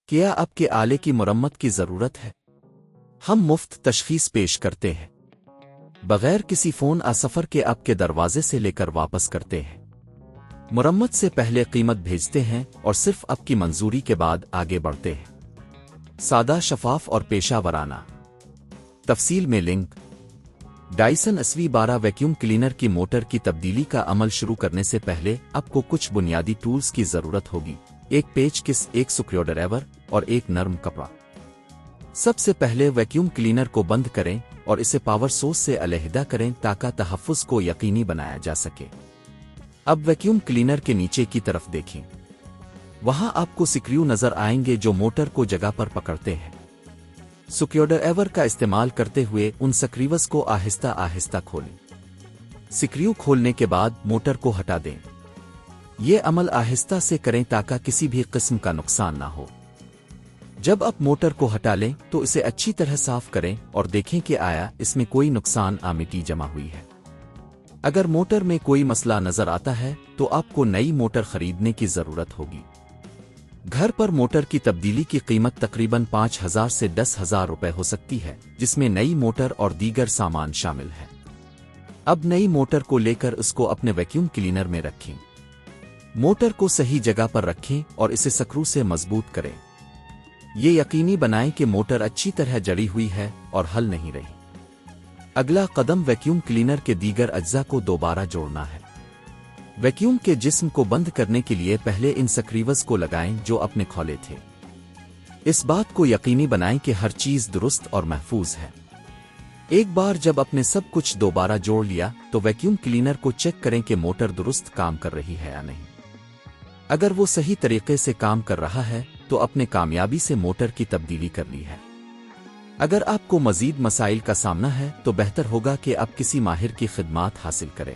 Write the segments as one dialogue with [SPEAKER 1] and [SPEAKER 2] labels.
[SPEAKER 1] کیا آپ کے آلے کی مرمت کی ضرورت ہے؟ ہم مفت تشخیص پیش کرتے ہیں، بغیر کسی فون سفر کے آپ کے دروازے سے لے کر واپس کرتے ہیں۔ مرمت سے پہلے قیمت بھیجتے ہیں اور صرف آپ کی منظوری کے بعد آگے بڑھتے ہیں۔ سادہ، شفاف اور پیشہ ورانہ۔ تفصیل میں link. Dyson SV12 vacuum cleaner کی موٹر کی تبدیلی کا عمل شروع کرنے سے پہلے آپ کو کچھ بنیادی ٹولز کی ضرورت ہوگی: ایک پیچ کس، ایک سکریو ڈرایور اور ایک نرم کپڑا۔ سب سے پہلے ویکیوم کلینر کو بند کریں اور اسے پاور سورس سے علیحدہ کریں تاکہ تحفظ کو یقینی بنایا جا سکے۔ اب ویکیوم کلینر کے نیچے کی طرف دیکھیں، وہاں آپ کو سکریو نظر آئیں گے جو موٹر کو جگہ پر پکڑتے ہیں۔ سکریو ڈرایور کا استعمال کرتے ہوئے ان سکریوز کو آہستہ آہستہ کھولیں۔ سکریو کھولنے کے بعد موٹر کو ہٹا دیں۔ یہ عمل آہستہ سے کریں تاکہ کسی بھی قسم کا نقصان نہ ہو۔ جب آپ موٹر کو ہٹا لیں تو اسے اچھی طرح صاف کریں اور دیکھیں کہ آیا اس میں کوئی نقصان مٹی جمع ہوئی ہے۔ اگر موٹر میں کوئی مسئلہ نظر آتا ہے تو آپ کو نئی موٹر خریدنے کی ضرورت ہوگی۔ گھر پر موٹر کی تبدیلی کی قیمت تقریباً 5,000 سے 10,000 روپے ہو سکتی ہے، جس میں نئی موٹر اور دیگر سامان شامل ہے۔ اب نئی موٹر کو لے کر اس کو اپنے ویکیوم کلینر میں رکھیں۔ موٹر کو صحیح جگہ پر رکھیں اور اسے سکرو سے مضبوط کریں۔ یہ یقینی بنائیں کہ موٹر اچھی طرح جڑی ہوئی ہے اور ہل نہیں رہی۔ اگلا قدم ویکیوم کلینر کے دیگر اجزاء کو دوبارہ جوڑنا ہے۔ ویکیوم کے جسم کو بند کرنے کے لیے پہلے ان سکریوز کو لگائیں جو اپنے کھولے تھے۔ اس بات کو یقینی بنائیں کہ ہر چیز درست اور محفوظ ہے۔ ایک بار جب اپنے سب کچھ دوبارہ جوڑ لیا تو ویکیوم کلینر کو چیک کریں کہ موٹر درست کام کر رہی ہے یا نہیں۔ اگر وہ صحیح طریقے سے کام کر رہا ہے تو اپنے کامیابی سے موٹر کی تبدیلی کر لی ہے۔ اگر آپ کو مزید مسائل کا سامنا ہے تو بہتر ہوگا کہ آپ کسی ماہر کی خدمات حاصل کریں۔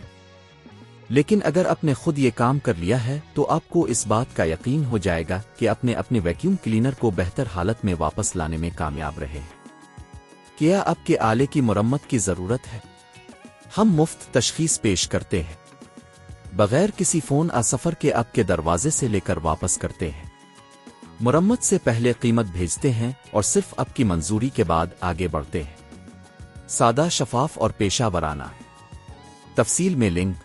[SPEAKER 1] لیکن اگر آپ نے خود یہ کام کر لیا ہے تو آپ کو اس بات کا یقین ہو جائے گا کہ اپنے ویکیوم کلینر کو بہتر حالت میں واپس لانے میں کامیاب رہے ہیں۔ کیا آپ کے آلے کی مرمت کی ضرورت ہے؟ ہم مفت تشخیص پیش کرتے ہیں، بغیر کسی فون سفر کے آپ کے دروازے سے لے کر واپس کرتے ہیں۔ مرمت سے پہلے قیمت بھیجتے ہیں اور صرف آپ کی منظوری کے بعد آگے بڑھتے ہیں۔ سادہ، شفاف اور پیشہ ورانہ۔ تفصیل میں لنک۔